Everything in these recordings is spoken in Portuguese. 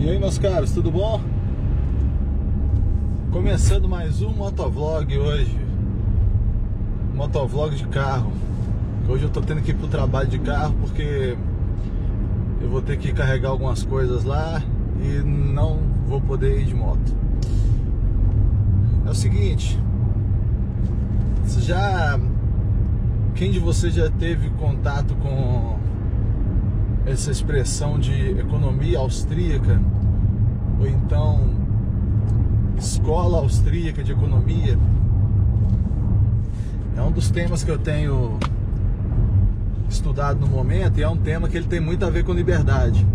E aí, meus caros, tudo bom? Começando mais um motovlog hoje. Motovlog de carro. Hoje eu tô tendo que ir pro trabalho de carro porque eu vou ter que carregar algumas coisas lá e não vou poder ir de moto. É o seguinte, quem de vocês já teve contato com essa expressão de economia austríaca, ou então escola austríaca de economia? É um dos temas que eu tenho estudado no momento e é um tema que ele tem muito a ver com liberdade.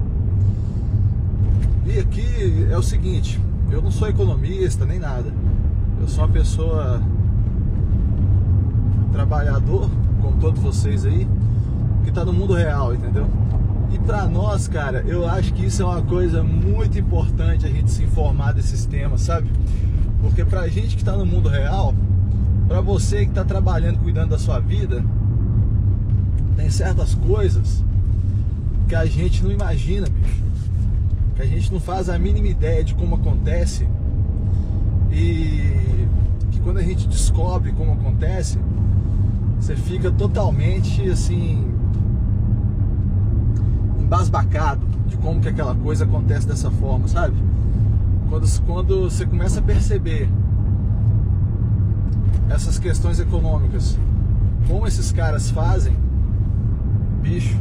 E aqui é o seguinte, eu não sou economista nem nada, eu sou uma pessoa trabalhador, como todos vocês aí, que tá no mundo real, entendeu? E pra nós, cara, eu acho que isso é uma coisa muito importante, a gente se informar desses temas, sabe? Porque pra gente que tá no mundo real, pra você que tá trabalhando, cuidando da sua vida, tem certas coisas que a gente não imagina, bicho. Que a gente não faz a mínima ideia de como acontece. E que quando a gente descobre como acontece, você fica totalmente, assim, embasbacado de como que aquela coisa acontece dessa forma, sabe? Quando você começa a perceber essas questões econômicas, como esses caras fazem, bicho,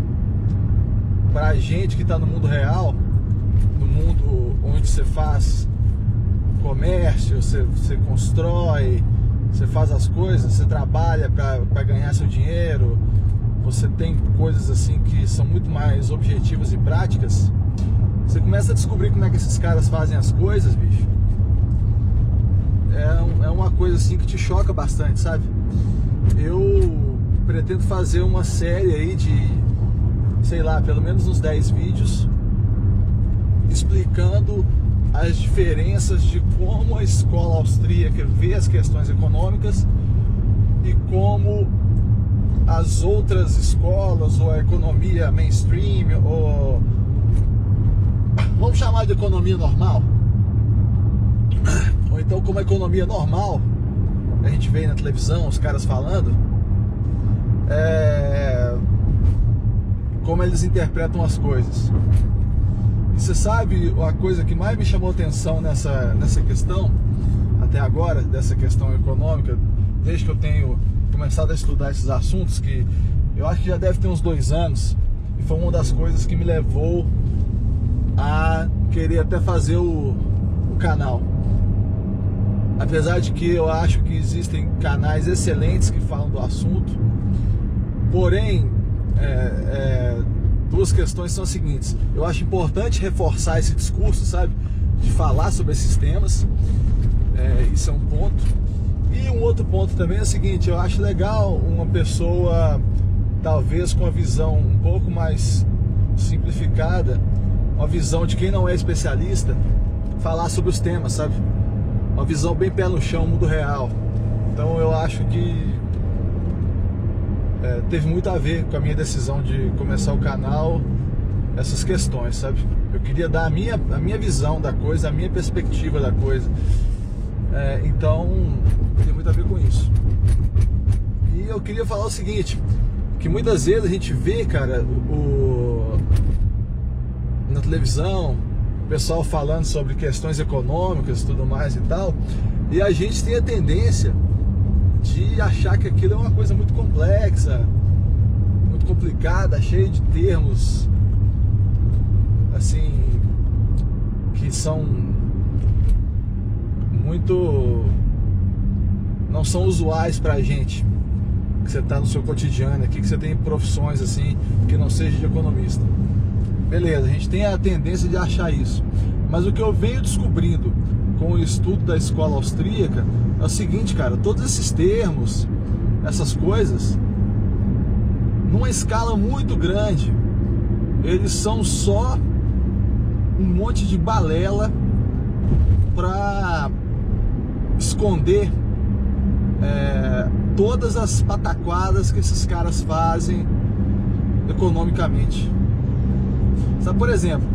pra gente que tá no mundo real, no mundo onde você faz comércio, você constrói, você faz as coisas, você trabalha pra ganhar seu dinheiro, você tem coisas assim que são muito mais objetivas e práticas, você começa a descobrir como é que esses caras fazem as coisas, bicho. É uma coisa assim que te choca bastante, sabe? Eu pretendo fazer uma série aí de, sei lá, pelo menos uns 10 vídeos explicando as diferenças de como a escola austríaca vê as questões econômicas e como as outras escolas, ou a economia mainstream, ou vamos chamar de economia normal, ou então como a economia normal, a gente vê na televisão os caras falando, como eles interpretam as coisas. E você sabe a coisa que mais me chamou atenção nessa questão, até agora, dessa questão econômica, desde que eu tenho começado a estudar esses assuntos, que eu acho que já deve ter uns 2 anos, e foi uma das coisas que me levou a querer até fazer o canal. Apesar de que eu acho que existem canais excelentes que falam do assunto, porém, duas questões são as seguintes: eu acho importante reforçar esse discurso, sabe, de falar sobre esses temas, isso é um ponto. E um outro ponto também é o seguinte: eu acho legal uma pessoa, talvez com a visão um pouco mais simplificada, uma visão de quem não é especialista, falar sobre os temas, sabe? Uma visão bem pé no chão, mundo real. Então eu acho que teve muito a ver com a minha decisão de começar o canal, essas questões, sabe? Eu queria dar a minha visão da coisa, a minha perspectiva da coisa. Então tem muito a ver com isso. E eu queria falar o seguinte, que muitas vezes a gente vê, cara, na televisão, o pessoal falando sobre questões econômicas e tudo mais e tal, e a gente tem a tendência de achar que aquilo é uma coisa muito complexa, muito complicada, cheia de termos assim que são não são usuais pra gente, que você tá no seu cotidiano aqui, que você tem profissões assim que não seja de economista. Beleza, a gente tem a tendência de achar isso, mas o que eu venho descobrindo com o estudo da escola austríaca é o seguinte, cara: todos esses termos, essas coisas, numa escala muito grande, eles são só um monte de balela para esconder todas as pataquadas que esses caras fazem economicamente. Sabe, por exemplo,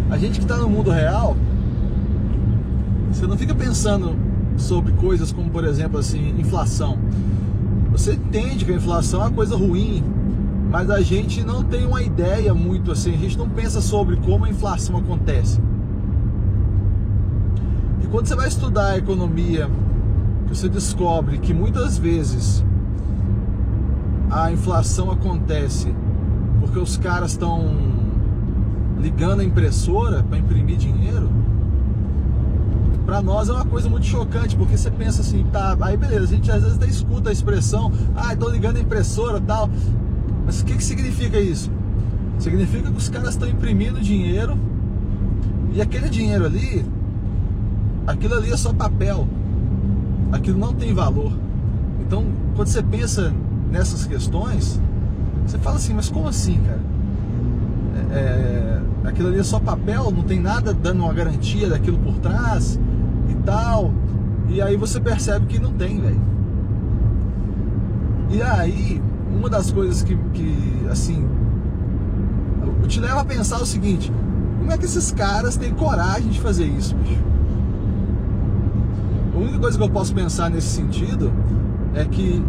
A gente que está no mundo real, você não fica pensando sobre coisas como, por exemplo, assim, inflação. Você entende que a inflação é uma coisa ruim, mas a gente não tem uma ideia muito assim, a gente não pensa sobre como a inflação acontece. E quando você vai estudar a economia, você descobre que muitas vezes a inflação acontece porque os caras estão ligando a impressora para imprimir dinheiro. Para nós é uma coisa muito chocante, porque você pensa assim, tá, aí beleza, a gente às vezes até escuta a expressão, estão ligando a impressora e tal, mas o que significa isso? Significa que os caras estão imprimindo dinheiro e aquele dinheiro ali, aquilo ali é só papel, aquilo não tem valor. Então, quando você pensa nessas questões, você fala assim, mas como assim, cara? Aquilo ali é só papel, não tem nada dando uma garantia daquilo por trás e tal. E aí você percebe que não tem, velho. E aí, uma das coisas que assim, te leva a pensar o seguinte: como é que esses caras têm coragem de fazer isso, bicho? A única coisa que eu posso pensar nesse sentido é que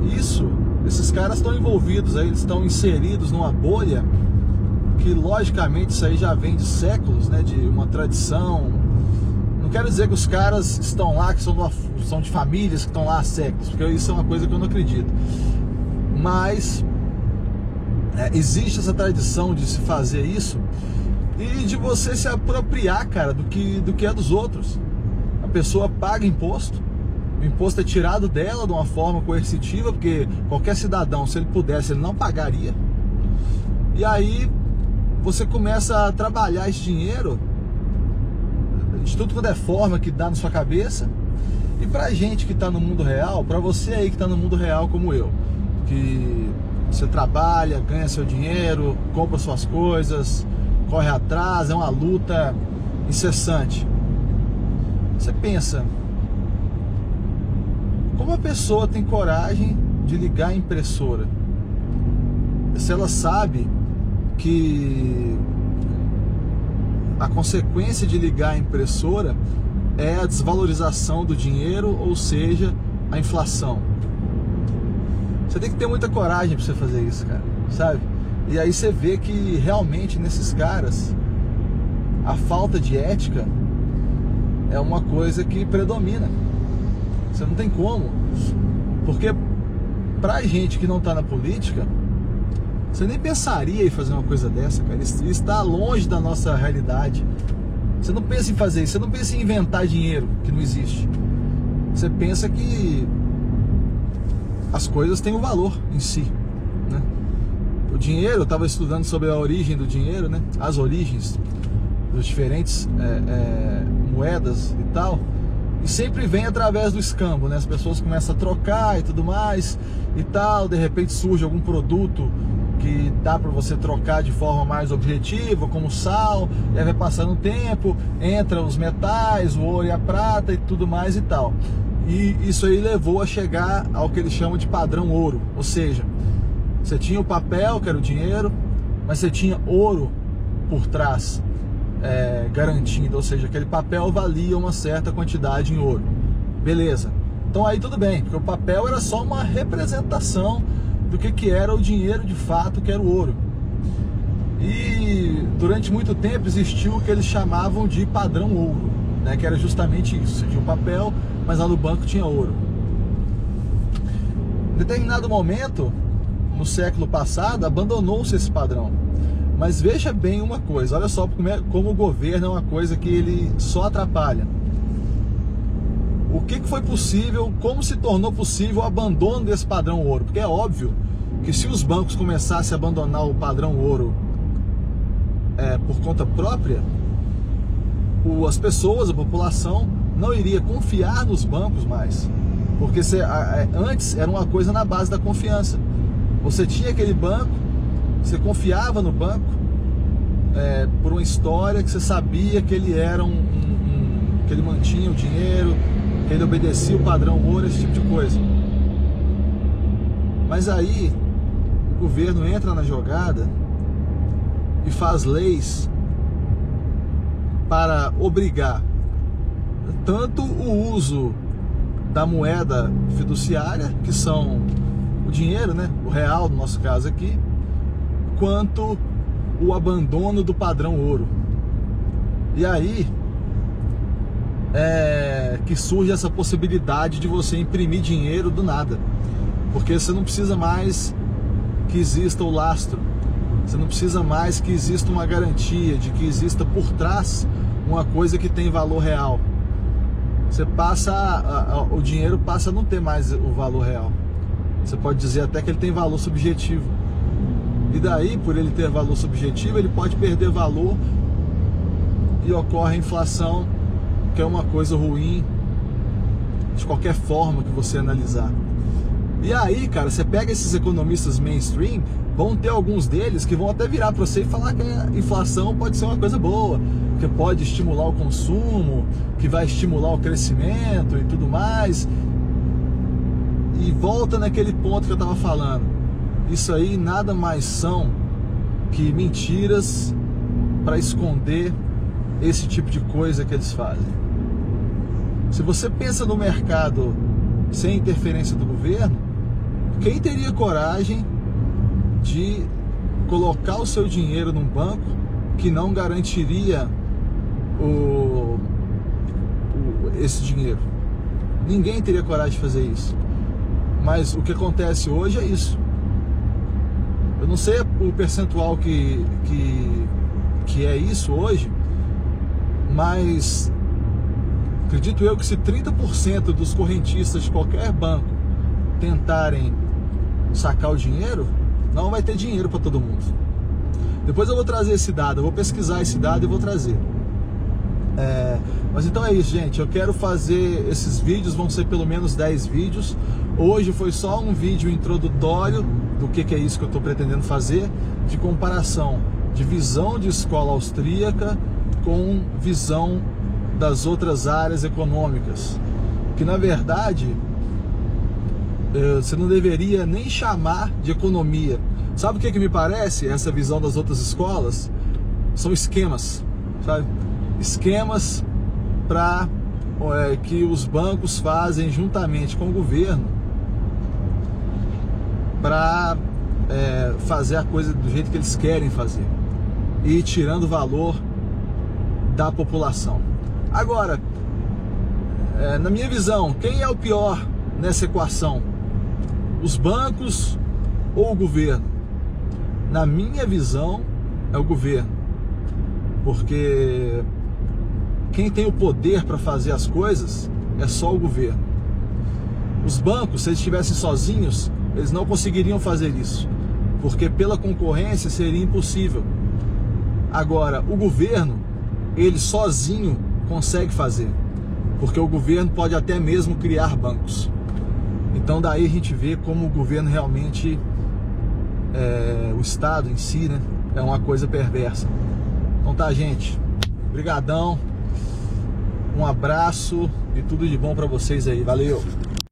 esses caras estão envolvidos aí, eles estão inseridos numa bolha que logicamente isso aí já vem de séculos, né, de uma tradição. Não quero dizer que os caras estão lá, que são de famílias que estão lá há séculos, porque isso é uma coisa que eu não acredito. Mas existe essa tradição de se fazer isso e de você se apropriar, cara, do que é dos outros. A pessoa paga imposto, o imposto é tirado dela de uma forma coercitiva, porque qualquer cidadão, se ele pudesse, ele não pagaria. E aí você começa a trabalhar esse dinheiro de tudo quanto é forma que dá na sua cabeça. E pra gente que tá no mundo real, pra você aí que tá no mundo real como eu, que você trabalha, ganha seu dinheiro, compra suas coisas, corre atrás, é uma luta incessante. Você pensa, como a pessoa tem coragem de ligar a impressora? Se ela sabe que a consequência de ligar a impressora é a desvalorização do dinheiro, ou seja, a inflação. Você tem que ter muita coragem para você fazer isso, cara, sabe? E aí você vê que realmente nesses caras a falta de ética é uma coisa que predomina. Você não tem como, porque pra gente que não tá na política, você nem pensaria em fazer uma coisa dessa, cara. Isso está longe da nossa realidade. Você não pensa em fazer isso, você não pensa em inventar dinheiro que não existe. Você pensa que as coisas têm um valor em si, né? O dinheiro, eu estava estudando sobre a origem do dinheiro, né? As origens das diferentes moedas e tal. E sempre vem através do escambo, né? As pessoas começam a trocar e tudo mais e tal. De repente surge algum produto que dá para você trocar de forma mais objetiva, como sal, e aí vai passando o tempo, entra os metais, o ouro e a prata e tudo mais e tal. E isso aí levou a chegar ao que eles chamam de padrão ouro, ou seja, você tinha o papel, que era o dinheiro, mas você tinha ouro por trás, garantindo, ou seja, aquele papel valia uma certa quantidade em ouro. Beleza, então aí tudo bem, porque o papel era só uma representação do que era o dinheiro de fato, que era o ouro. E durante muito tempo existiu o que eles chamavam de padrão ouro, né, que era justamente isso. Você tinha o papel, mas lá no banco tinha ouro. Em determinado momento, no século passado, abandonou-se esse padrão. Mas veja bem uma coisa, olha só como o governo é uma coisa que ele só atrapalha. O que foi possível, como se tornou possível o abandono desse padrão ouro? Porque é óbvio que se os bancos começassem a abandonar o padrão ouro por conta própria, as pessoas, a população, não iria confiar nos bancos mais. Porque antes era uma coisa na base da confiança. Você tinha aquele banco, você confiava no banco por uma história que você sabia que ele era que ele mantinha o dinheiro, que ele obedecia o padrão ouro, esse tipo de coisa. Mas aí o governo entra na jogada e faz leis para obrigar tanto o uso da moeda fiduciária, que são o dinheiro, né, o real no nosso caso aqui, quanto o abandono do padrão ouro. E aí que surge essa possibilidade de você imprimir dinheiro do nada, porque você não precisa mais que exista o lastro, você não precisa mais que exista uma garantia de que exista por trás uma coisa que tem valor real. Você passa, o dinheiro passa a não ter mais o valor real. Você pode dizer até que ele tem valor subjetivo. E daí, por ele ter valor subjetivo, ele pode perder valor e ocorre a inflação, que é uma coisa ruim de qualquer forma que você analisar. E aí, cara, você pega esses economistas mainstream, vão ter alguns deles que vão até virar para você e falar que a inflação pode ser uma coisa boa, que pode estimular o consumo, que vai estimular o crescimento e tudo mais. E volta naquele ponto que eu estava falando. Isso aí nada mais são que mentiras para esconder esse tipo de coisa que eles fazem. Se você pensa no mercado sem interferência do governo, quem teria coragem de colocar o seu dinheiro num banco que não garantiria esse dinheiro? Ninguém teria coragem de fazer isso. Mas o que acontece hoje é isso. Eu não sei o percentual que é isso hoje, mas acredito eu que se 30% dos correntistas de qualquer banco tentarem sacar o dinheiro, não vai ter dinheiro para todo mundo. Depois eu vou trazer esse dado, eu vou pesquisar esse dado e vou trazer. Mas então é isso, gente. Eu quero fazer esses vídeos, vão ser pelo menos 10 vídeos. Hoje foi só um vídeo introdutório do que é isso que eu estou pretendendo fazer, de comparação de visão de escola austríaca com visão das outras áreas econômicas, que na verdade você não deveria nem chamar de economia. Sabe o que me parece essa visão das outras escolas? São esquemas, sabe? Esquemas para que os bancos fazem juntamente com o governo para fazer a coisa do jeito que eles querem fazer e tirando valor da população. Agora, na minha visão, quem é o pior nessa equação? Os bancos ou o governo? Na minha visão, é o governo, porque quem tem o poder para fazer as coisas é só o governo. Os bancos, se eles estivessem sozinhos, eles não conseguiriam fazer isso, porque pela concorrência seria impossível. Agora, o governo, ele sozinho consegue fazer, porque o governo pode até mesmo criar bancos. Então daí a gente vê como o governo realmente, o Estado em si, né, é uma coisa perversa. Então tá, gente, brigadão, um abraço e tudo de bom para vocês aí, valeu!